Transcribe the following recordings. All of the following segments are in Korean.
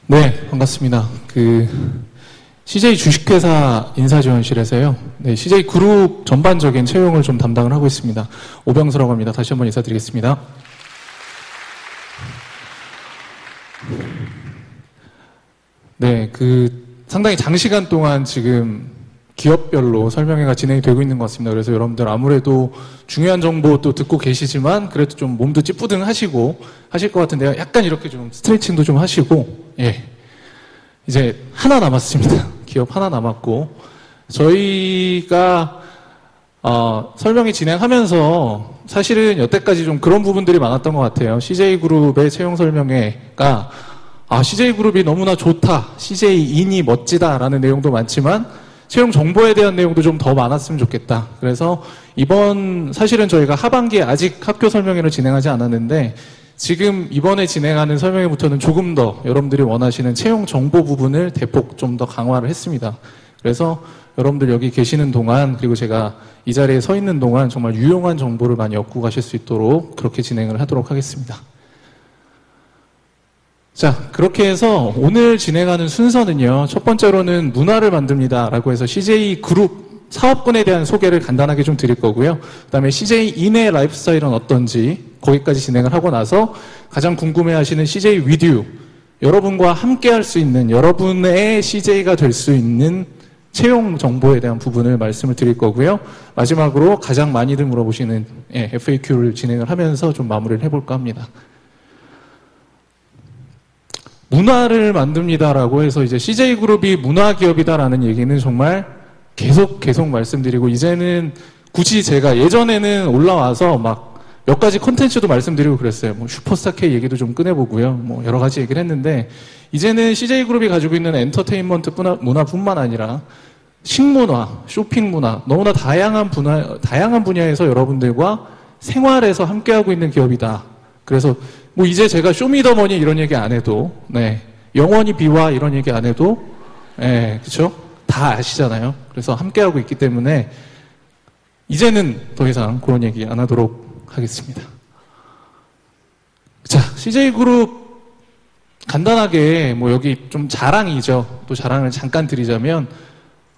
네, 반갑습니다. CJ 주식회사 인사지원실에서요. 네, CJ 그룹 전반적인 채용을 좀 담당을 하고 있습니다. 오병수라고 합니다. 다시 한번 인사드리겠습니다. 네, 상당히 장시간 동안 지금 기업별로 설명회가 진행이 되고 있는 것 같습니다. 그래서 여러분들 아무래도 중요한 정보 또 듣고 계시지만 그래도 좀 몸도 찌뿌둥 하시고 하실 것 같은데요. 약간 이렇게 좀 스트레칭도 좀 하시고, 예. 이제 하나 남았습니다. 기업 하나 남았고, 저희가, 설명회 진행하면서 사실은 여태까지 좀 그런 부분들이 많았던 것 같아요. CJ그룹의 채용 설명회가, CJ그룹이 너무나 좋다, CJ인이 멋지다라는 내용도 많지만, 채용 정보에 대한 내용도 좀 더 많았으면 좋겠다. 그래서 사실은 저희가 하반기에 아직 학교 설명회를 진행하지 않았는데, 지금 이번에 진행하는 설명회부터는 조금 더 여러분들이 원하시는 채용 정보 부분을 대폭 좀 더 강화를 했습니다. 그래서 여러분들 여기 계시는 동안, 그리고 제가 이 자리에 서 있는 동안 정말 유용한 정보를 많이 얻고 가실 수 있도록 그렇게 진행을 하도록 하겠습니다. 자, 그렇게 해서 오늘 진행하는 순서는요, 첫 번째로는 문화를 만듭니다 라고 해서 CJ 그룹 사업군에 대한 소개를 간단하게 좀 드릴 거고요. 그 다음에 CJ인의 라이프 스타일은 어떤지 거기까지 진행을 하고 나서 가장 궁금해하시는 CJ 위듀, 여러분과 함께 할 수 있는, 여러분의 CJ가 될 수 있는 채용 정보에 대한 부분을 말씀을 드릴 거고요. 마지막으로 가장 많이들 물어보시는 FAQ를 진행을 하면서 좀 마무리를 해볼까 합니다. 문화를 만듭니다라고 해서 이제 CJ그룹이 문화기업이다라는 얘기는 정말 계속 말씀드리고, 이제는 굳이 제가 예전에는 올라와서 막 몇 가지 콘텐츠도 말씀드리고 그랬어요. 뭐 슈퍼스타 K 얘기도 좀 꺼내보고요. 뭐 여러 가지 얘기를 했는데, 이제는 CJ그룹이 가지고 있는 엔터테인먼트 문화뿐만 아니라 식문화, 쇼핑문화, 너무나 다양한 분야에서 여러분들과 생활에서 함께하고 있는 기업이다. 그래서 뭐 이제 제가 쇼미더머니 이런 얘기 안 해도, 네, 영원히 비와 이런 얘기 안 해도, 네, 그쵸? 다 아시잖아요. 그래서 함께하고 있기 때문에 이제는 더 이상 그런 얘기 안 하도록 하겠습니다. 자, CJ그룹 간단하게 뭐 여기 좀 자랑이죠. 또 자랑을 잠깐 드리자면,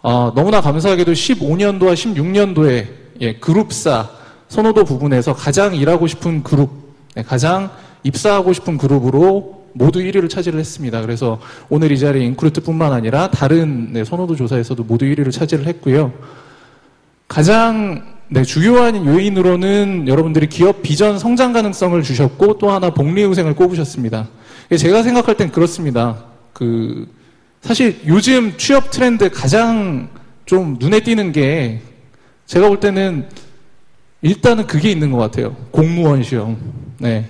너무나 감사하게도 15년도와 16년도에 그룹사 선호도 부분에서 가장 일하고 싶은 그룹, 가장 입사하고 싶은 그룹으로 모두 1위를 차지를 했습니다. 그래서 오늘 이 자리에 인크루트뿐만 아니라 다른 선호도 조사에서도 모두 1위를 차지를 했고요. 가장 주요한 요인으로는 여러분들이 기업 비전 성장 가능성을 주셨고, 또 하나 복리후생을 꼽으셨습니다. 제가 생각할 땐 그렇습니다. 사실 요즘 취업 트렌드 가장 좀 눈에 띄는 게, 제가 볼 때는 일단은 그게 있는 것 같아요. 공무원 시험. 네.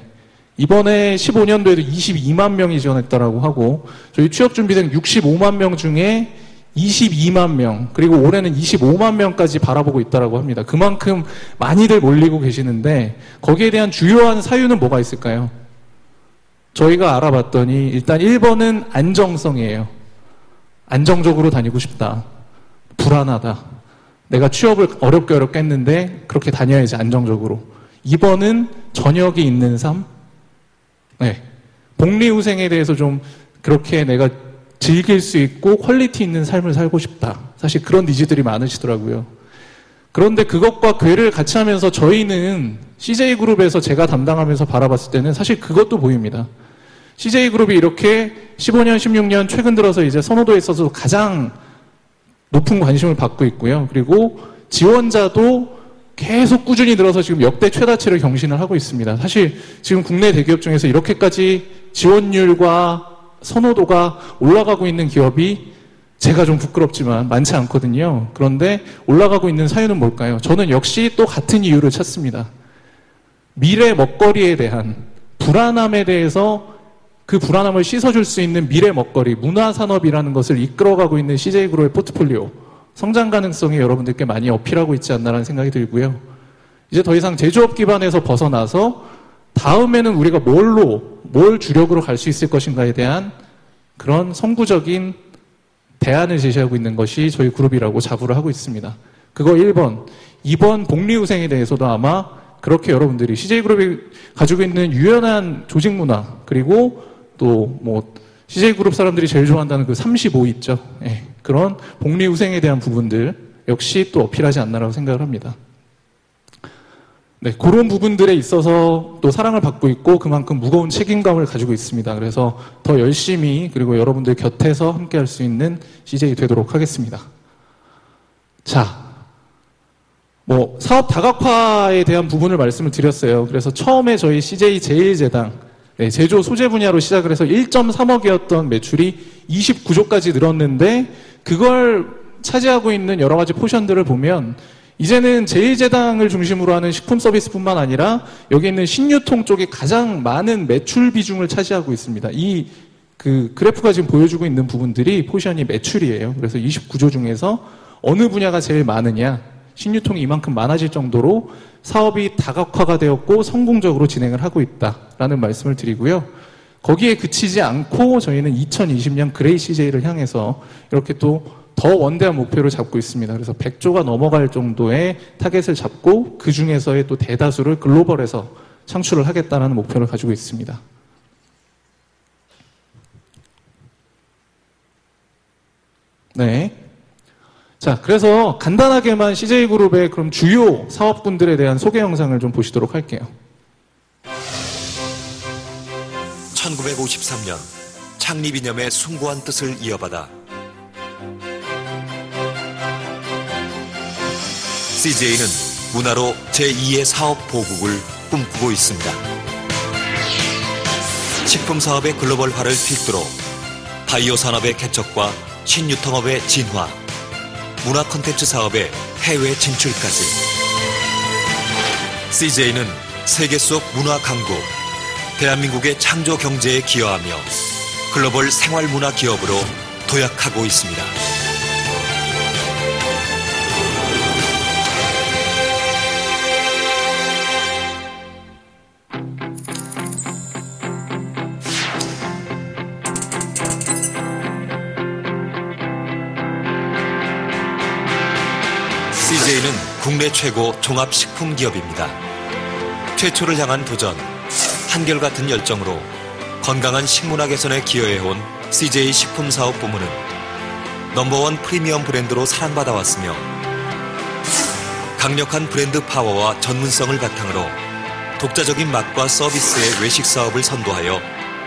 이번에 15년도에도 22만 명이 지원했다라고 하고, 저희 취업준비생 65만 명 중에 22만 명, 그리고 올해는 25만 명까지 바라보고 있다라고 합니다. 그만큼 많이들 몰리고 계시는데, 거기에 대한 주요한 사유는 뭐가 있을까요? 저희가 알아봤더니 일단 1번은 안정성이에요. 안정적으로 다니고 싶다. 불안하다. 내가 취업을 어렵게 했는데 그렇게 다녀야지 안정적으로. 2번은 저녁이 있는 삶. 네. 복리후생에 대해서 좀 그렇게 내가 즐길 수 있고 퀄리티 있는 삶을 살고 싶다. 사실 그런 니즈들이 많으시더라고요. 그런데 그것과 궤를 같이 하면서 저희는 CJ그룹에서 제가 담당하면서 바라봤을 때는 사실 그것도 보입니다. CJ그룹이 이렇게 15년, 16년 최근 들어서 이제 선호도에 있어서 가장 높은 관심을 받고 있고요. 그리고 지원자도 계속 꾸준히 늘어서 지금 역대 최다치를 경신을 하고 있습니다. 사실 지금 국내 대기업 중에서 이렇게까지 지원율과 선호도가 올라가고 있는 기업이 제가 좀 부끄럽지만 많지 않거든요. 그런데 올라가고 있는 사유는 뭘까요? 저는 역시 또 같은 이유를 찾습니다. 미래 먹거리에 대한 불안함에 대해서 그 불안함을 씻어줄 수 있는 미래 먹거리, 문화산업이라는 것을 이끌어가고 있는 CJ그룹의 포트폴리오, 성장 가능성이 여러분들께 많이 어필하고 있지 않나라는 생각이 들고요. 이제 더 이상 제조업 기반에서 벗어나서 다음에는 우리가 뭘 주력으로 갈 수 있을 것인가에 대한 그런 선구적인 대안을 제시하고 있는 것이 저희 그룹이라고 자부를 하고 있습니다. 그거 1번. 2번 복리후생에 대해서도 아마 그렇게 여러분들이 CJ그룹이 가지고 있는 유연한 조직 문화, 그리고 또 CJ그룹 사람들이 제일 좋아한다는 그 35 있죠. 예, 그런 복리후생에 대한 부분들 역시 또 어필하지 않나라고 생각을 합니다. 네, 그런 부분들에 있어서 또 사랑을 받고 있고 그만큼 무거운 책임감을 가지고 있습니다. 그래서 더 열심히 그리고 여러분들 곁에서 함께 할 수 있는 CJ 되도록 하겠습니다. 자, 사업 다각화에 대한 부분을 말씀을 드렸어요. 그래서 처음에 저희 CJ 제1제당 제조 소재 분야로 시작을 해서 1.3억이었던 매출이 29조까지 늘었는데 그걸 차지하고 있는 여러 가지 포션들을 보면 이제는 제1제당을 중심으로 하는 식품 서비스뿐만 아니라 여기 있는 신유통 쪽에 가장 많은 매출 비중을 차지하고 있습니다. 그 그래프가 지금 보여주고 있는 부분들이 포션이 매출이에요. 그래서 29조 중에서 어느 분야가 제일 많으냐, 신유통이 이만큼 많아질 정도로 사업이 다각화가 되었고 성공적으로 진행을 하고 있다라는 말씀을 드리고요. 거기에 그치지 않고 저희는 2020년 그레이 CJ를 향해서 이렇게 또 더 원대한 목표를 잡고 있습니다. 그래서 100조가 넘어갈 정도의 타겟을 잡고 그 중에서의 또 대다수를 글로벌에서 창출을 하겠다는 목표를 가지고 있습니다. 네. 자, 그래서 간단하게만 CJ그룹의 그럼 주요 사업군들에 대한 소개 영상을 좀 보시도록 할게요. 1953년 창립 이념의 숭고한 뜻을 이어받아 CJ는 문화로 제2의 사업 보국을 꿈꾸고 있습니다. 식품 사업의 글로벌화를 필두로 바이오 산업의 개척과 신유통업의 진화, 문화 콘텐츠 사업의 해외 진출까지 CJ는 세계 속 문화 강국, 대한민국의 창조 경제에 기여하며 글로벌 생활 문화 기업으로 도약하고 있습니다. CJ는 국내 최고 종합식품 기업입니다. 최초를 향한 도전, 한결같은 열정으로 건강한 식문화 개선에 기여해온 CJ 식품사업부문은 넘버원 프리미엄 브랜드로 사랑받아왔으며 강력한 브랜드 파워와 전문성을 바탕으로 독자적인 맛과 서비스의 외식 사업을 선도하여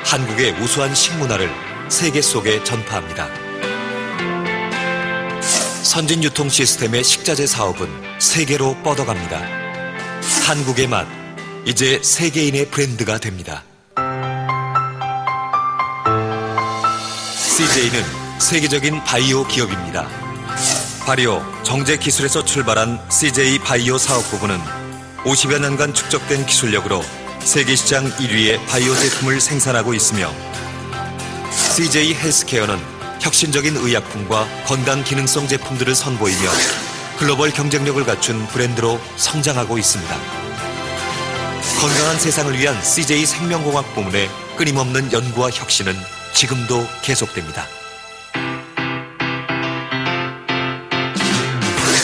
한국의 우수한 식문화를 세계 속에 전파합니다. 선진 유통 시스템의 식자재 사업은 세계로 뻗어갑니다. 한국의 맛, 이제 세계인의 브랜드가 됩니다. CJ는 세계적인 바이오 기업입니다. 발효, 정제 기술에서 출발한 CJ 바이오 사업부문은 50여 년간 축적된 기술력으로 세계시장 1위의 바이오 제품을 생산하고 있으며 CJ 헬스케어는 혁신적인 의약품과 건강 기능성 제품들을 선보이며 글로벌 경쟁력을 갖춘 브랜드로 성장하고 있습니다. 건강한 세상을 위한 CJ 생명공학 부문의 끊임없는 연구와 혁신은 지금도 계속됩니다.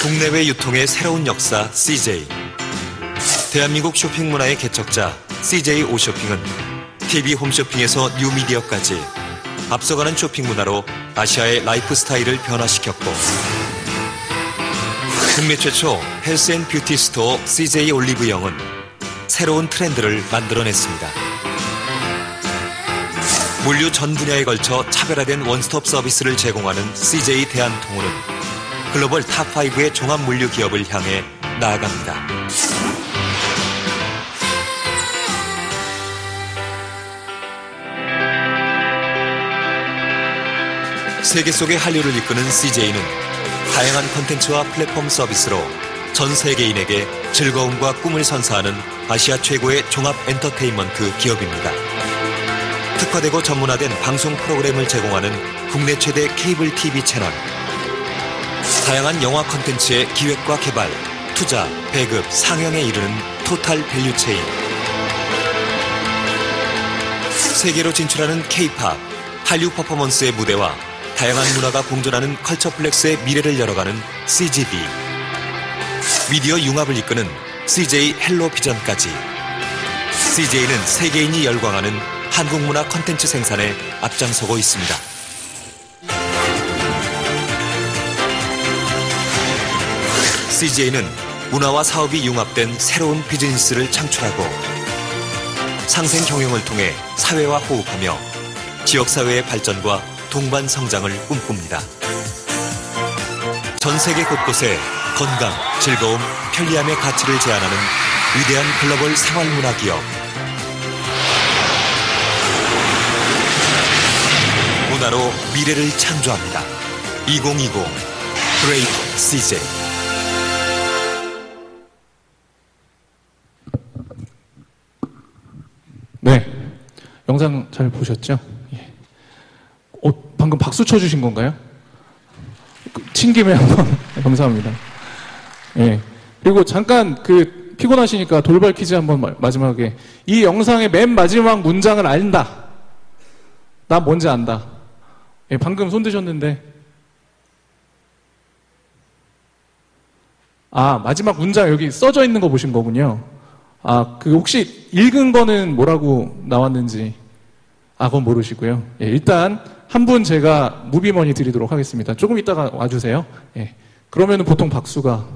국내외 유통의 새로운 역사 CJ. 대한민국 쇼핑 문화의 개척자 CJ 오쇼핑은 TV 홈쇼핑에서 뉴미디어까지 앞서가는 쇼핑 문화로 아시아의 라이프 스타일을 변화시켰고 국내 최초 헬스 앤 뷰티 스토어 CJ 올리브영은 새로운 트렌드를 만들어냈습니다. 물류 전 분야에 걸쳐 차별화된 원스톱 서비스를 제공하는 CJ 대한통운은 글로벌 탑5의 종합 물류 기업을 향해 나아갑니다. 세계 속의 한류를 이끄는 CJ는 다양한 콘텐츠와 플랫폼 서비스로 전 세계인에게 즐거움과 꿈을 선사하는 아시아 최고의 종합 엔터테인먼트 기업입니다. 특화되고 전문화된 방송 프로그램을 제공하는 국내 최대 케이블 TV 채널, 다양한 영화 콘텐츠의 기획과 개발, 투자, 배급, 상영에 이르는 토탈 밸류 체인, 세계로 진출하는 K-팝, 한류 퍼포먼스의 무대와 다양한 문화가 공존하는 컬처플렉스의 미래를 열어가는 CGV, 미디어 융합을 이끄는 CJ 헬로 비전까지 CJ는 세계인이 열광하는 한국 문화 콘텐츠 생산에 앞장서고 있습니다. CJ는 문화와 사업이 융합된 새로운 비즈니스를 창출하고 상생 경영을 통해 사회와 호흡하며 지역사회의 발전과 동반 성장을 꿈꿉니다. 전 세계 곳곳에 건강, 즐거움, 편리함의 가치를 제안하는 위대한 글로벌 생활문화 기업. 문화로 미래를 창조합니다. 2020 Great CJ. 네, 영상 잘 보셨죠? 예. 방금 박수 쳐주신 건가요? 튕김에 한번 감사합니다. 예. 그리고 잠깐 피곤하시니까 돌발 퀴즈 한번 마지막에. 이 영상의 맨 마지막 문장을 안다. 나 뭔지 안다. 예, 방금 손 드셨는데. 마지막 문장 여기 써져 있는 거 보신 거군요. 혹시 읽은 거는 뭐라고 나왔는지. 그건 모르시고요. 예, 일단 한 분 제가 무비머니 드리도록 하겠습니다. 조금 이따가 와주세요. 예. 그러면은 보통 박수가.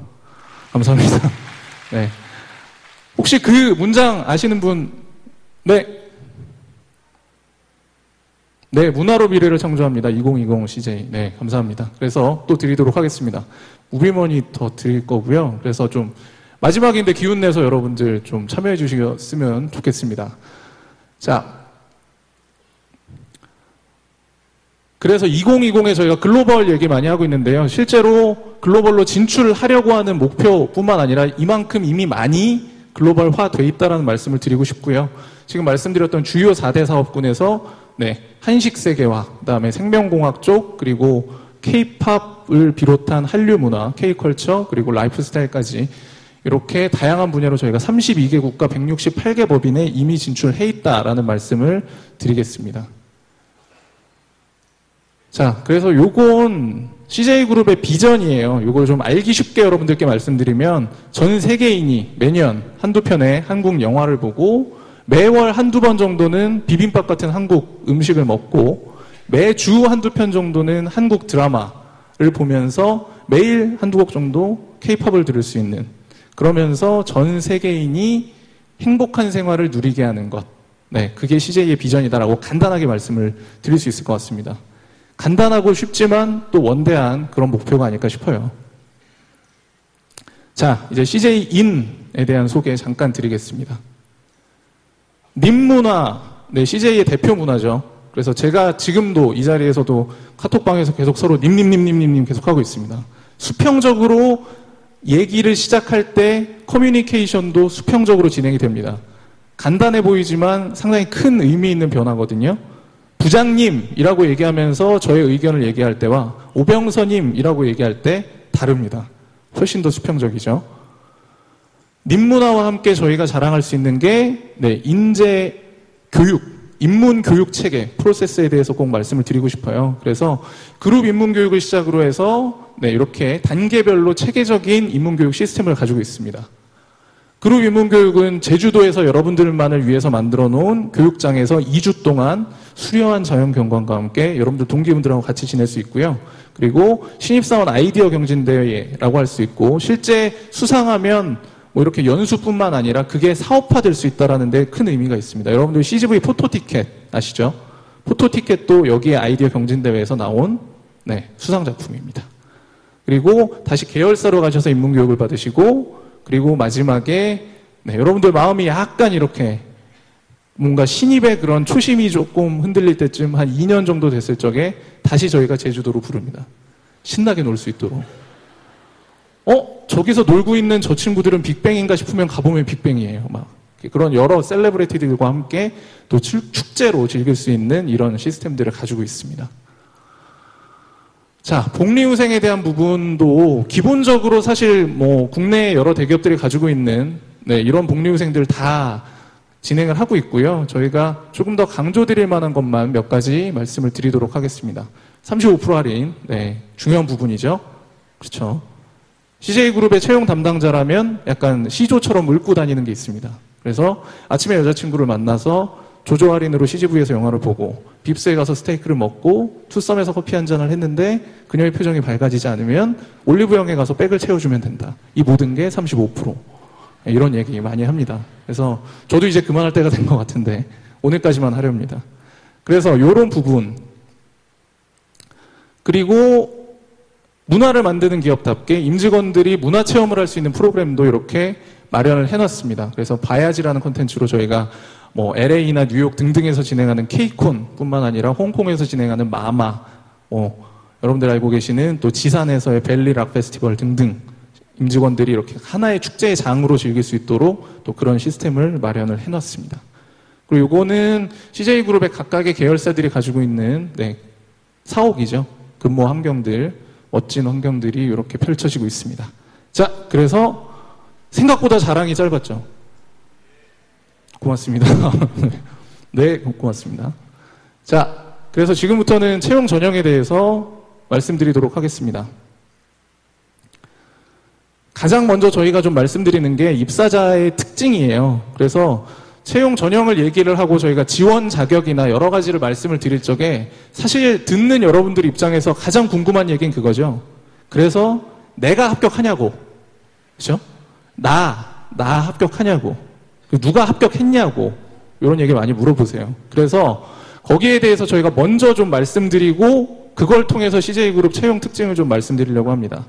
감사합니다. 네. 혹시 그 문장 아시는 분? 네. 네, 문화로 미래를 창조합니다. 2020 CJ. 네, 감사합니다. 그래서 또 드리도록 하겠습니다. 무비머니 더 드릴 거고요. 그래서 좀 마지막인데 기운 내서 여러분들 좀 참여해 주셨으면 좋겠습니다. 자. 그래서 2020에 저희가 글로벌 얘기 많이 하고 있는데요. 실제로 글로벌로 진출하려고 하는 목표뿐만 아니라 이만큼 이미 많이 글로벌화 돼 있다는 말씀을 드리고 싶고요. 지금 말씀드렸던 주요 4대 사업군에서 한식 세계화, 그다음에 생명공학 쪽, 그리고 K-팝을 비롯한 한류 문화, K-컬처, 그리고 라이프 스타일까지 이렇게 다양한 분야로 저희가 32개 국가 168개 법인에 이미 진출해 있다라는 말씀을 드리겠습니다. 자, 그래서 요건 CJ그룹의 비전이에요. 요걸 좀 알기 쉽게 여러분들께 말씀드리면 전 세계인이 매년 한두 편의 한국 영화를 보고 매월 한두 번 정도는 비빔밥 같은 한국 음식을 먹고 매주 한두 편 정도는 한국 드라마를 보면서 매일 한두 곡 정도 K-팝을 들을 수 있는, 그러면서 전 세계인이 행복한 생활을 누리게 하는 것. 네, 그게 CJ의 비전이다라고 간단하게 말씀을 드릴 수 있을 것 같습니다. 간단하고 쉽지만 또 원대한 그런 목표가 아닐까 싶어요. 자, 이제 CJ인에 대한 소개 잠깐 드리겠습니다. 님문화, CJ의 대표 문화죠. 그래서 제가 지금도 이 자리에서도 카톡방에서 계속 서로 님님님님님 계속 하고 있습니다. 수평적으로 얘기를 시작할 때 커뮤니케이션도 수평적으로 진행이 됩니다. 간단해 보이지만 상당히 큰 의미 있는 변화거든요. 부장님이라고 얘기하면서 저의 의견을 얘기할 때와 오병서님이라고 얘기할 때 다릅니다. 훨씬 더 수평적이죠. 님문화와 함께 저희가 자랑할 수 있는 게 인재 교육, 인문 교육 체계, 프로세스에 대해서 꼭 말씀을 드리고 싶어요. 그래서 그룹 인문 교육을 시작으로 해서 이렇게 단계별로 체계적인 인문 교육 시스템을 가지고 있습니다. 그룹 인문교육은 제주도에서 여러분들만을 위해서 만들어 놓은 교육장에서 2주 동안 수려한 자연경관과 함께 여러분들 동기분들하고 같이 지낼 수 있고요. 그리고 신입사원 아이디어 경진대회라고 할 수 있고, 실제 수상하면 이렇게 연수뿐만 아니라 그게 사업화될 수 있다는 데 큰 의미가 있습니다. 여러분들 CGV 포토티켓 아시죠? 포토티켓도 여기에 아이디어 경진대회에서 나온 수상작품입니다. 그리고 다시 계열사로 가셔서 인문교육을 받으시고, 그리고 마지막에 여러분들 마음이 약간 이렇게 뭔가 신입의 그런 초심이 조금 흔들릴 때쯤 한 2년 정도 됐을 적에 다시 저희가 제주도로 부릅니다. 신나게 놀 수 있도록. 저기서 놀고 있는 저 친구들은 빅뱅인가 싶으면 가보면 빅뱅이에요. 막 그런 여러 셀레브리티들과 함께 또 축제로 즐길 수 있는 이런 시스템들을 가지고 있습니다. 자, 복리후생에 대한 부분도 기본적으로 사실 국내 여러 대기업들이 가지고 있는 이런 복리후생들 다 진행을 하고 있고요. 저희가 조금 더 강조드릴 만한 것만 몇 가지 말씀을 드리도록 하겠습니다. 35% 할인, 중요한 부분이죠. 그렇죠. CJ그룹의 채용 담당자라면 약간 시조처럼 읊고 다니는 게 있습니다. 그래서 아침에 여자친구를 만나서 조조 할인으로 CGV에서 영화를 보고 빕스에 가서 스테이크를 먹고 투썸에서 커피 한 잔을 했는데 그녀의 표정이 밝아지지 않으면 올리브영에 가서 백을 채워주면 된다. 이 모든 게 35%. 이런 얘기 많이 합니다. 그래서 저도 이제 그만할 때가 된 것 같은데 오늘까지만 하렵니다. 그래서 이런 부분, 그리고 문화를 만드는 기업답게 임직원들이 문화 체험을 할 수 있는 프로그램도 이렇게 마련을 해놨습니다. 그래서 봐야지라는 콘텐츠로 저희가 뭐 LA나 뉴욕 등등에서 진행하는 K콘 뿐만 아니라 홍콩에서 진행하는 마마, 여러분들 알고 계시는 또 지산에서의 벨리 락 페스티벌 등등 임직원들이 이렇게 하나의 축제의 장으로 즐길 수 있도록 또 그런 시스템을 마련을 해놨습니다. 그리고 요거는 CJ그룹의 각각의 계열사들이 가지고 있는 사옥이죠. 근무 환경들, 멋진 환경들이 이렇게 펼쳐지고 있습니다. 자, 그래서 생각보다 자랑이 짧았죠. 고맙습니다. 네, 고맙습니다. 자, 그래서 지금부터는 채용 전형에 대해서 말씀드리도록 하겠습니다. 가장 먼저 저희가 좀 말씀드리는 게 입사자의 특징이에요. 그래서 채용 전형을 얘기를 하고 저희가 지원 자격이나 여러 가지를 말씀을 드릴 적에 사실 듣는 여러분들 입장에서 가장 궁금한 얘기는 그거죠. 그래서 내가 합격하냐고, 그렇죠? 나 합격하냐고, 누가 합격했냐고 이런 얘기 많이 물어보세요. 그래서 거기에 대해서 저희가 먼저 좀 말씀드리고 그걸 통해서 CJ그룹 채용 특징을 좀 말씀드리려고 합니다.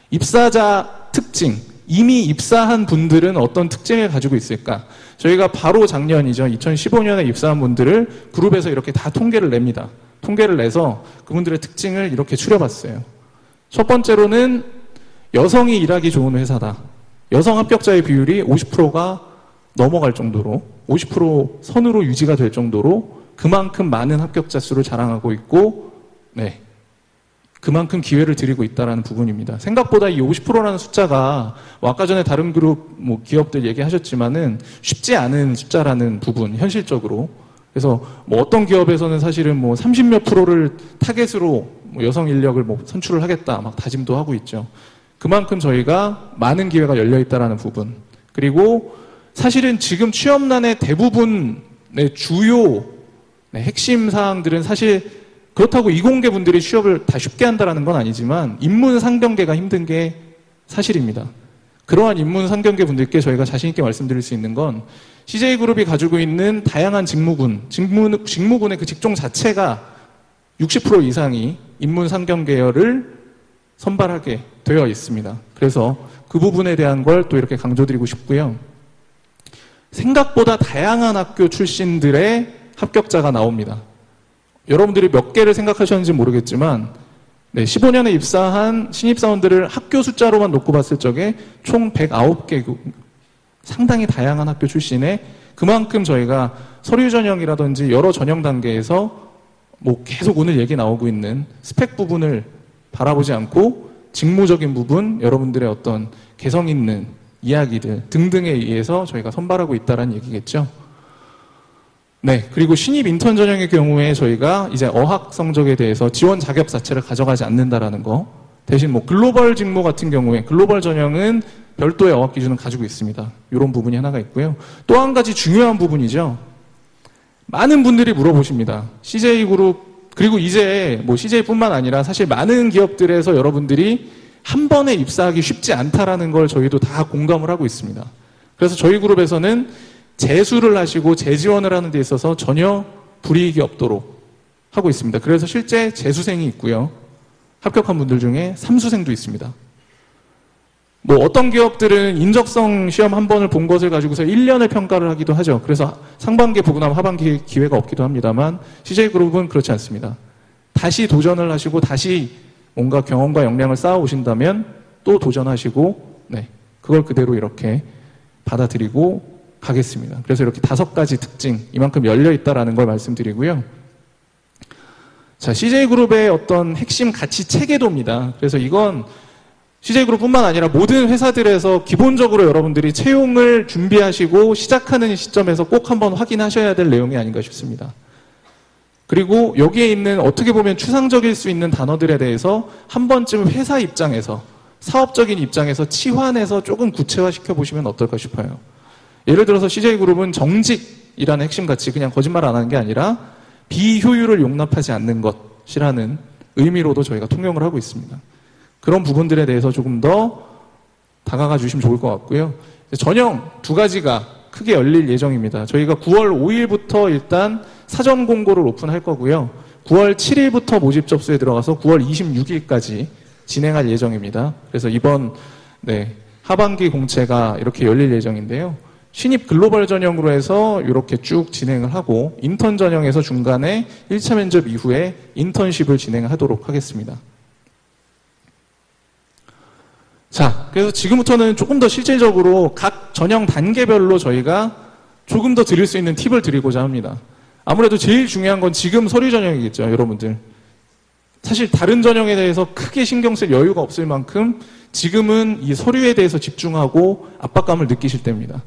입사자 특징, 이미 입사한 분들은 어떤 특징을 가지고 있을까? 저희가 바로 작년이죠. 2015년에 입사한 분들을 그룹에서 이렇게 다 통계를 냅니다. 통계를 내서 그분들의 특징을 이렇게 추려봤어요. 첫 번째로는 여성이 일하기 좋은 회사다. 여성 합격자의 비율이 50%가 넘어갈 정도로 50% 선으로 유지가 될 정도로 그만큼 많은 합격자 수를 자랑하고 있고, 그만큼 기회를 드리고 있다는 부분입니다. 생각보다 이 50%라는 숫자가 아까 전에 다른 그룹 기업들 얘기하셨지만은 쉽지 않은 숫자라는 부분, 현실적으로. 그래서 어떤 기업에서는 사실은 30몇 프로를 타겟으로 여성 인력을 선출을 하겠다 막 다짐도 하고 있죠. 그만큼 저희가 많은 기회가 열려 있다는 부분. 그리고 사실은 지금 취업난의 대부분의 주요 핵심 사항들은 사실 그렇다고 이공계 분들이 취업을 다 쉽게 한다는 건 아니지만 인문 상경계가 힘든 게 사실입니다. 그러한 인문 상경계 분들께 저희가 자신 있게 말씀드릴 수 있는 건 CJ그룹이 가지고 있는 다양한 직무군의 그 직종 자체가 60% 이상이 인문 상경계열을 선발하게 되어 있습니다. 그래서 그 부분에 대한 걸 또 이렇게 강조드리고 싶고요. 생각보다 다양한 학교 출신들의 합격자가 나옵니다. 여러분들이 몇 개를 생각하셨는지 모르겠지만 15년에 입사한 신입사원들을 학교 숫자로만 놓고 봤을 적에 총 109개 상당히 다양한 학교 출신에 그만큼 저희가 서류 전형이라든지 여러 전형 단계에서 계속 오늘 얘기 나오고 있는 스펙 부분을 바라보지 않고 직무적인 부분, 여러분들의 어떤 개성 있는 이야기들 등등에 의해서 저희가 선발하고 있다는 얘기겠죠. 그리고 신입 인턴 전형의 경우에 저희가 이제 어학 성적에 대해서 지원 자격 자체를 가져가지 않는다라는 거. 대신 글로벌 직무 같은 경우에 글로벌 전형은 별도의 어학 기준을 가지고 있습니다. 이런 부분이 하나가 있고요. 또 한 가지 중요한 부분이죠. 많은 분들이 물어보십니다. CJ그룹, 그리고 이제 CJ뿐만 아니라 사실 많은 기업들에서 여러분들이 한 번에 입사하기 쉽지 않다라는 걸 저희도 다 공감을 하고 있습니다. 그래서 저희 그룹에서는 재수를 하시고 재지원을 하는 데 있어서 전혀 불이익이 없도록 하고 있습니다. 그래서 실제 재수생이 있고요. 합격한 분들 중에 삼수생도 있습니다. 어떤 기업들은 인적성 시험 한 번을 본 것을 가지고서 1년을 평가를 하기도 하죠. 그래서 상반기에 보고 나면 하반기에 기회가 없기도 합니다만 CJ그룹은 그렇지 않습니다. 다시 도전을 하시고 다시 뭔가 경험과 역량을 쌓아 오신다면 또 도전하시고 그걸 그대로 이렇게 받아들이고 가겠습니다. 그래서 이렇게 5가지 특징, 이만큼 열려있다라는 걸 말씀드리고요. 자, CJ그룹의 어떤 핵심 가치 체계도입니다. 그래서 이건 CJ그룹뿐만 아니라 모든 회사들에서 기본적으로 여러분들이 채용을 준비하시고 시작하는 시점에서 꼭 한번 확인하셔야 될 내용이 아닌가 싶습니다. 그리고 여기에 있는 어떻게 보면 추상적일 수 있는 단어들에 대해서 한 번쯤 회사 입장에서, 사업적인 입장에서 치환해서 조금 구체화시켜 보시면 어떨까 싶어요. 예를 들어서 CJ그룹은 정직, 가치이라는 핵심 가치, 그냥 거짓말 안 하는 게 아니라 비효율을 용납하지 않는 것이라는 의미로도 저희가 통용을 하고 있습니다. 그런 부분들에 대해서 조금 더 다가가 주시면 좋을 것 같고요. 전형 2가지가 크게 열릴 예정입니다. 저희가 9월 5일부터 일단 사전 공고를 오픈할 거고요. 9월 7일부터 모집 접수에 들어가서 9월 26일까지 진행할 예정입니다. 그래서 이번 하반기 공채가 이렇게 열릴 예정인데요. 신입 글로벌 전형으로 해서 이렇게 쭉 진행을 하고 인턴 전형에서 중간에 1차 면접 이후에 인턴십을 진행하도록 하겠습니다. 자, 그래서 지금부터는 조금 더 실질적으로 각 전형 단계별로 저희가 조금 더 드릴 수 있는 팁을 드리고자 합니다. 아무래도 제일 중요한 건 지금 서류 전형이겠죠, 여러분들. 사실 다른 전형에 대해서 크게 신경 쓸 여유가 없을 만큼 지금은 이 서류에 대해서 집중하고 압박감을 느끼실 때입니다.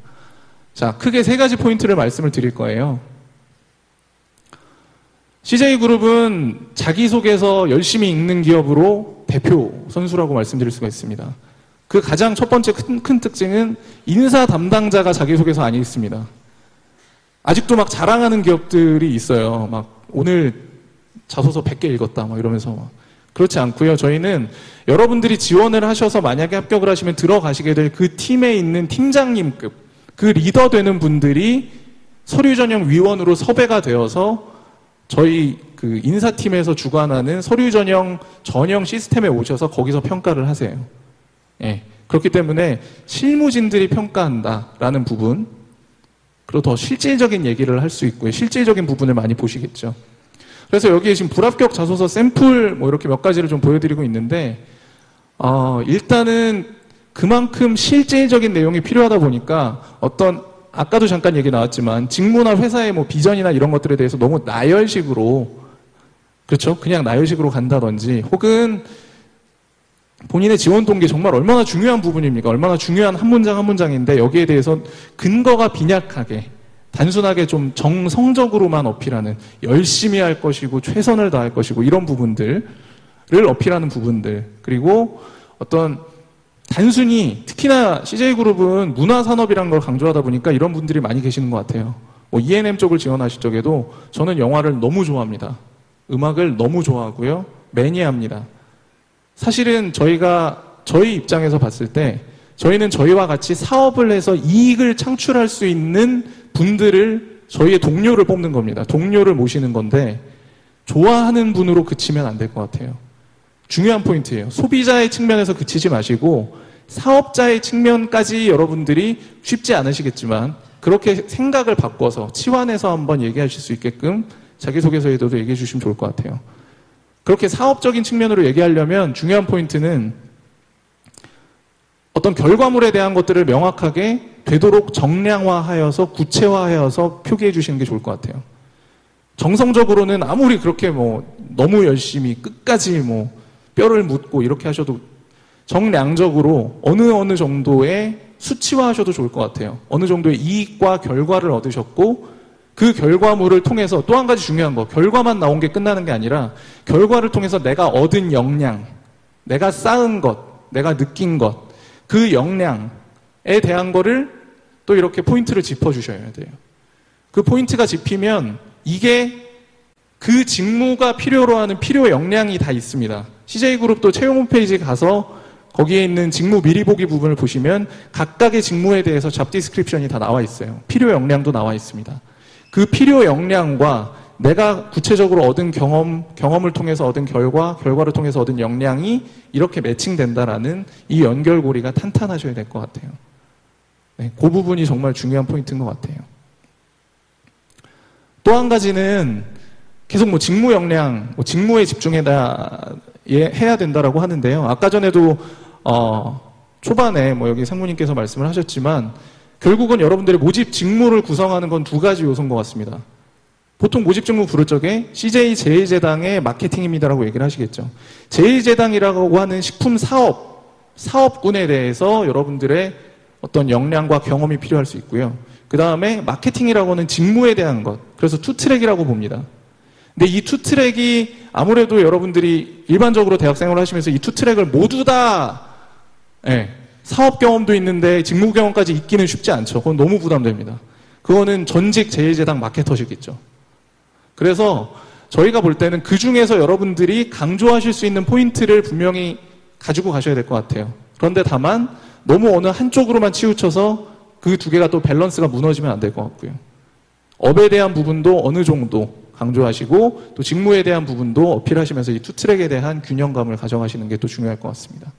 자, 크게 3가지 포인트를 말씀을 드릴 거예요. CJ그룹은 자기소개서 열심히 읽는 기업으로 대표 선수라고 말씀드릴 수가 있습니다. 그 가장 첫 번째 큰 특징은 인사 담당자가 자기소개서 안 읽습니다. 아직도 막 자랑하는 기업들이 있어요. 막 오늘 자소서 100개 읽었다 막 이러면서 막. 그렇지 않고요. 저희는 여러분들이 지원을 하셔서 만약에 합격을 하시면 들어가시게 될 그 팀에 있는 팀장님급, 그 리더 되는 분들이 서류 전형 위원으로 섭외가 되어서 저희 그 인사팀에서 주관하는 서류 전형 시스템에 오셔서 거기서 평가를 하세요. 예. 그렇기 때문에 실무진들이 평가한다라는 부분, 그리고 더 실질적인 얘기를 할 수 있고요. 실질적인 부분을 많이 보시겠죠. 그래서 여기에 지금 불합격 자소서 샘플 뭐 이렇게 몇 가지를 좀 보여드리고 있는데, 일단은 그만큼 실질적인 내용이 필요하다 보니까 어떤 아까도 잠깐 얘기 나왔지만 직무나 회사의 뭐 비전이나 이런 것들에 대해서 너무 나열식으로, 그렇죠? 그냥 나열식으로 간다든지, 혹은 본인의 지원 동기 정말 얼마나 중요한 부분입니까? 얼마나 중요한 한 문장 한 문장인데 여기에 대해서 근거가 빈약하게 단순하게 좀 정성적으로만 어필하는, 열심히 할 것이고 최선을 다할 것이고 이런 부분들을 어필하는 부분들, 그리고 어떤 단순히 특히나 CJ그룹은 문화산업이라는 걸 강조하다 보니까 이런 분들이 많이 계시는 것 같아요. 뭐 E&M 쪽을 지원하실 적에도 저는 영화를 너무 좋아합니다. 음악을 너무 좋아하고요. 매니아합니다. 사실은 저희 입장에서 봤을 때 저희는 저희와 같이 사업을 해서 이익을 창출할 수 있는 분들을, 저희의 동료를 뽑는 겁니다. 동료를 모시는 건데 좋아하는 분으로 그치면 안 될 것 같아요. 중요한 포인트예요. 소비자의 측면에서 그치지 마시고 사업자의 측면까지 여러분들이 쉽지 않으시겠지만 그렇게 생각을 바꿔서 치환해서 한번 얘기하실 수 있게끔 자기소개서에도 얘기해 주시면 좋을 것 같아요. 그렇게 사업적인 측면으로 얘기하려면 중요한 포인트는 어떤 결과물에 대한 것들을 명확하게 되도록 정량화하여서 구체화하여서 표기해 주시는 게 좋을 것 같아요. 정성적으로는 아무리 그렇게 뭐 너무 열심히 끝까지 뭐 뼈를 묻고 이렇게 하셔도 정량적으로 어느 정도의 수치화하셔도 좋을 것 같아요. 어느 정도의 이익과 결과를 얻으셨고 그 결과물을 통해서 또 한 가지 중요한 거, 결과만 나온 게 끝나는 게 아니라 결과를 통해서 내가 얻은 역량, 내가 쌓은 것, 내가 느낀 것, 그 역량에 대한 거를 또 이렇게 포인트를 짚어주셔야 돼요. 그 포인트가 짚히면 이게 그 직무가 필요로 하는 필요 역량이 다 있습니다. CJ그룹도 채용 홈페이지에 가서 거기에 있는 직무 미리 보기 부분을 보시면 각각의 직무에 대해서 잡 디스크립션이 다 나와 있어요. 필요 역량도 나와 있습니다. 그 필요 역량과 내가 구체적으로 얻은 경험을 통해서 얻은 결과를 통해서 얻은 역량이 이렇게 매칭된다라는 이 연결고리가 탄탄하셔야 될 것 같아요. 네, 그 부분이 정말 중요한 포인트인 것 같아요. 또 한 가지는 계속 뭐 직무 역량, 직무에 집중해야 된다라고 하는데요. 아까 전에도 초반에 뭐 여기 상무님께서 말씀을 하셨지만 결국은 여러분들의 모집 직무를 구성하는 건 2가지 요소인 것 같습니다. 보통 모집 직무 부를 적에 CJ 제1제당의 마케팅입니다라고 얘기를 하시겠죠. 제1제당이라고 하는 식품 사업군에 대해서 여러분들의 어떤 역량과 경험이 필요할 수 있고요. 그 다음에 마케팅이라고 하는 직무에 대한 것, 그래서 투트랙이라고 봅니다. 근데 이 투트랙이 아무래도 여러분들이 일반적으로 대학생활을 하시면서 이 투트랙을 모두 다 사업 경험도 있는데 직무 경험까지 있기는 쉽지 않죠. 그건 너무 부담됩니다. 그거는 전직 제1제당 마케터시겠죠. 그래서 저희가 볼 때는 그 중에서 여러분들이 강조하실 수 있는 포인트를 분명히 가지고 가셔야 될 것 같아요. 그런데 다만 너무 어느 한쪽으로만 치우쳐서 그 두 개가 또 밸런스가 무너지면 안 될 것 같고요. 업에 대한 부분도 어느 정도 강조하시고 또 직무에 대한 부분도 어필하시면서 이 투 트랙에 대한 균형감을 가져가시는 게 또 중요할 것 같습니다.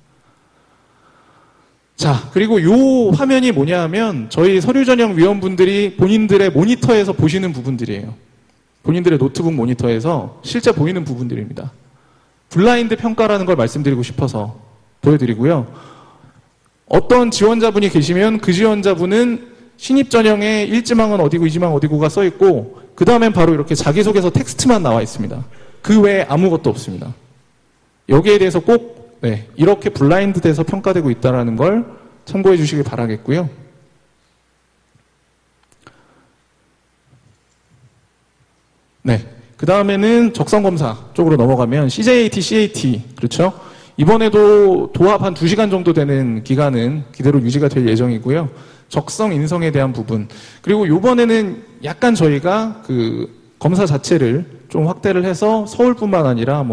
자, 그리고 요 화면이 뭐냐 하면 저희 서류 전형 위원분들이 본인들의 모니터에서 보시는 부분들이에요. 본인들의 노트북 모니터에서 실제 보이는 부분들입니다. 블라인드 평가라는 걸 말씀드리고 싶어서 보여드리고요. 어떤 지원자분이 계시면 그 지원자분은 신입 전형에 1지망은 어디고 2지망 어디고가 써있고 그 다음엔 바로 이렇게 자기소개서 텍스트만 나와 있습니다. 그 외에 아무것도 없습니다. 여기에 대해서 꼭 이렇게 블라인드 돼서 평가되고 있다는 걸 참고해 주시길 바라겠고요. 그 다음에는 적성검사 쪽으로 넘어가면 CJAT, CAT 그렇죠? 이번에도 도합 한 2시간 정도 되는 기간은 그대로 유지가 될 예정이고요. 적성 인성에 대한 부분 그리고 이번에는 약간 저희가 그 검사 자체를 좀 확대를 해서 서울뿐만 아니라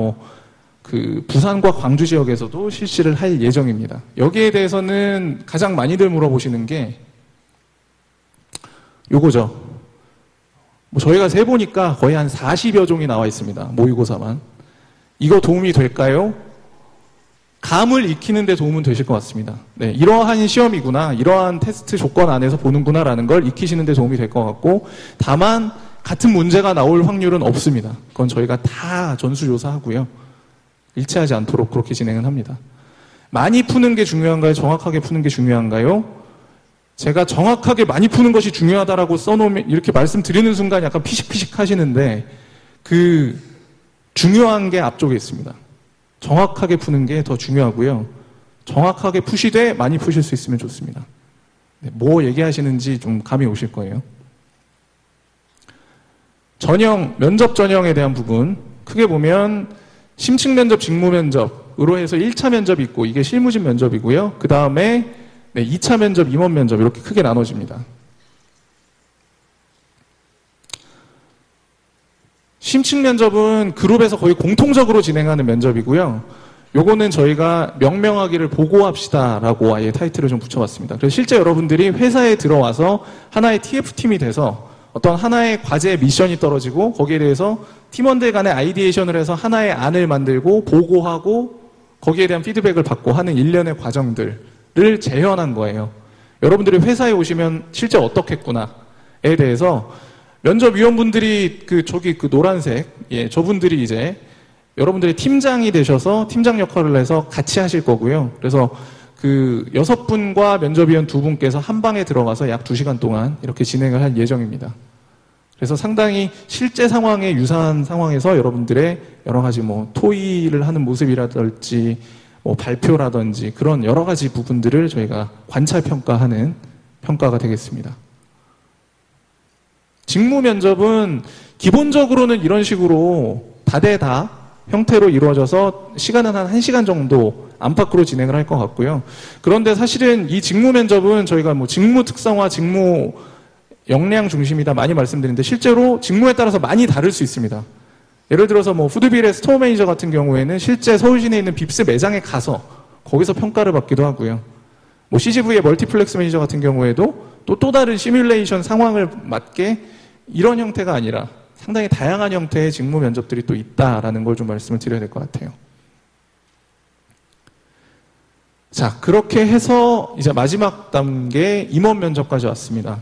그 부산과 광주 지역에서도 실시를 할 예정입니다. 여기에 대해서는 가장 많이들 물어보시는 게 요거죠. 저희가 세보니까 거의 한 40여 종이 나와 있습니다. 모의고사만. 이거 도움이 될까요? 감을 익히는 데 도움은 되실 것 같습니다. 이러한 시험이구나, 이러한 테스트 조건 안에서 보는구나라는 걸 익히시는 데 도움이 될 것 같고 다만 같은 문제가 나올 확률은 없습니다. 그건 저희가 다 전수조사하고요. 일치하지 않도록 그렇게 진행을 합니다. 많이 푸는 게 중요한가요? 정확하게 푸는 게 중요한가요? 제가 정확하게 많이 푸는 것이 중요하다라고 써놓으면 이렇게 말씀드리는 순간 약간 피식피식 하시는데 그 중요한 게 앞쪽에 있습니다. 정확하게 푸는 게 더 중요하고요. 정확하게 푸시되 많이 푸실 수 있으면 좋습니다. 뭐 얘기하시는지 좀 감이 오실 거예요. 전형, 면접 전형에 대한 부분 크게 보면 심층 면접, 직무 면접으로 해서 1차 면접이 있고 이게 실무진 면접이고요. 그 다음에 2차 면접, 임원 면접 이렇게 크게 나눠집니다. 심층 면접은 그룹에서 거의 공통적으로 진행하는 면접이고요. 요거는 저희가 명명하기를 보고합시다라고 아예 타이틀을 좀 붙여봤습니다. 그래서 실제 여러분들이 회사에 들어와서 하나의 TF팀이 돼서 어떤 하나의 과제 미션이 떨어지고 거기에 대해서 팀원들 간의 아이디에이션을 해서 하나의 안을 만들고 보고하고 거기에 대한 피드백을 받고 하는 일련의 과정들을 재현한 거예요. 여러분들이 회사에 오시면 실제 어떻겠구나에 대해서 면접위원분들이 그 노란색, 저분들이 이제 여러분들이 팀장이 되셔서 팀장 역할을 해서 같이 하실 거고요. 그래서 그 6분과 면접위원 2분께서 한 방에 들어가서 약 2시간 동안 이렇게 진행을 할 예정입니다. 그래서 상당히 실제 상황에 유사한 상황에서 여러분들의 여러 가지 토의를 하는 모습이라든지 발표라든지 그런 여러 가지 부분들을 저희가 관찰 평가하는 평가가 되겠습니다. 직무 면접은 기본적으로는 이런 식으로 다대다 형태로 이루어져서 시간은 한 1시간 정도 안팎으로 진행을 할 것 같고요. 그런데 사실은 이 직무 면접은 저희가 직무 특성화, 직무 역량 중심이다 많이 말씀드리는데 실제로 직무에 따라서 많이 다를 수 있습니다. 예를 들어서 푸드빌의 스토어 매니저 같은 경우에는 실제 서울 시내에 있는 빕스 매장에 가서 거기서 평가를 받기도 하고요. CGV의 멀티플렉스 매니저 같은 경우에도 또 다른 시뮬레이션 상황을 맞게 이런 형태가 아니라 상당히 다양한 형태의 직무 면접들이 또 있다라는 걸 좀 말씀을 드려야 될 것 같아요. 자, 그렇게 해서 이제 마지막 단계 임원 면접까지 왔습니다.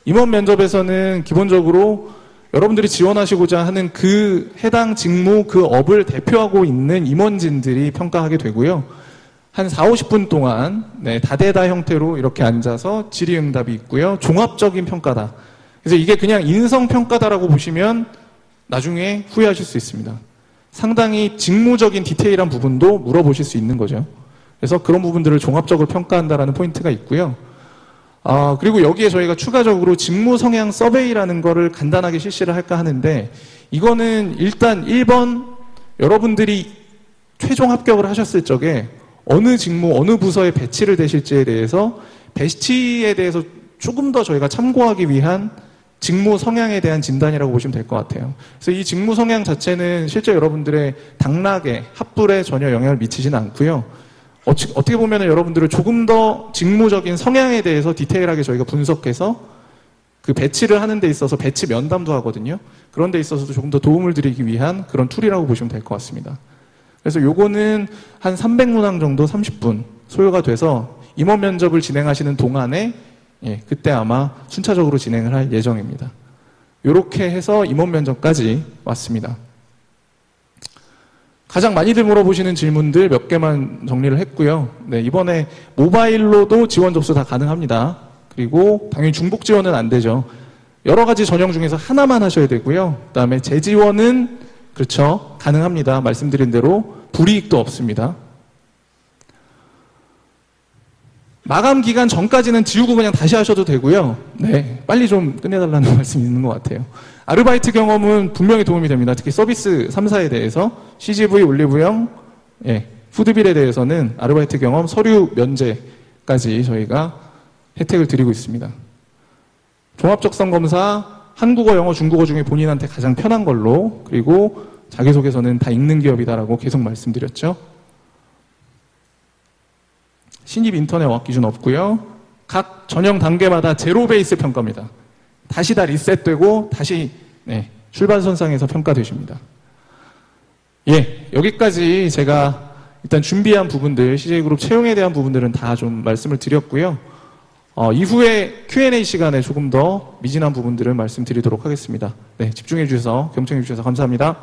임원 면접에서는 기본적으로 여러분들이 지원하시고자 하는 그 해당 직무, 그 업을 대표하고 있는 임원진들이 평가하게 되고요. 한 40-50분 동안 다대다 형태로 이렇게 앉아서 질의응답이 있고요. 종합적인 평가다. 그래서 이게 그냥 인성평가다라고 보시면 나중에 후회하실 수 있습니다. 상당히 직무적인 디테일한 부분도 물어보실 수 있는 거죠. 그래서 그런 부분들을 종합적으로 평가한다라는 포인트가 있고요. 그리고 여기에 저희가 추가적으로 직무 성향 서베이라는 거를 간단하게 실시를 할까 하는데 이거는 일단 1번 여러분들이 최종 합격을 하셨을 적에 어느 직무, 어느 부서에 배치를 되실지에 대해서 배치에 대해서 조금 더 저희가 참고하기 위한 직무 성향에 대한 진단이라고 보시면 될 것 같아요. 그래서 이 직무 성향 자체는 실제 여러분들의 당락에, 합불에 전혀 영향을 미치지는 않고요. 어떻게 보면 여러분들을 조금 더 직무적인 성향에 대해서 디테일하게 저희가 분석해서 그 배치를 하는 데 있어서 배치 면담도 하거든요. 그런 데 있어서도 조금 더 도움을 드리기 위한 그런 툴이라고 보시면 될 것 같습니다. 그래서 요거는 한 300문항 정도 30분 소요가 돼서 임원 면접을 진행하시는 동안에 그때 아마 순차적으로 진행을 할 예정입니다. 이렇게 해서 임원 면접까지 왔습니다. 가장 많이들 물어보시는 질문들 몇 개만 정리를 했고요. 네, 이번에 모바일로도 지원 접수 다 가능합니다. 그리고 당연히 중복 지원은 안 되죠. 여러 가지 전형 중에서 하나만 하셔야 되고요. 그다음에 재지원은 그렇죠. 가능합니다. 말씀드린 대로 불이익도 없습니다. 마감 기간 전까지는 지우고 그냥 다시 하셔도 되고요. 네, 빨리 좀 끝내달라는 말씀이 있는 것 같아요. 아르바이트 경험은 분명히 도움이 됩니다. 특히 서비스 3사에 대해서 CGV, 올리브영, 푸드빌에 대해서는 아르바이트 경험, 서류 면제까지 저희가 혜택을 드리고 있습니다. 종합적성검사, 한국어, 영어, 중국어 중에 본인한테 가장 편한 걸로, 그리고 자기소개서는 다 읽는 기업이다라고 계속 말씀드렸죠. 신입 인턴의 어학 기준 없고요. 각 전형 단계마다 제로 베이스 평가입니다. 다시 다 리셋되고 다시 출발선상에서 평가되십니다. 여기까지 제가 일단 준비한 부분들, CJ그룹 채용에 대한 부분들은 다 좀 말씀을 드렸고요. 이후에 Q&A 시간에 조금 더 미진한 부분들을 말씀드리도록 하겠습니다. 네, 집중해 주셔서, 경청해 주셔서 감사합니다.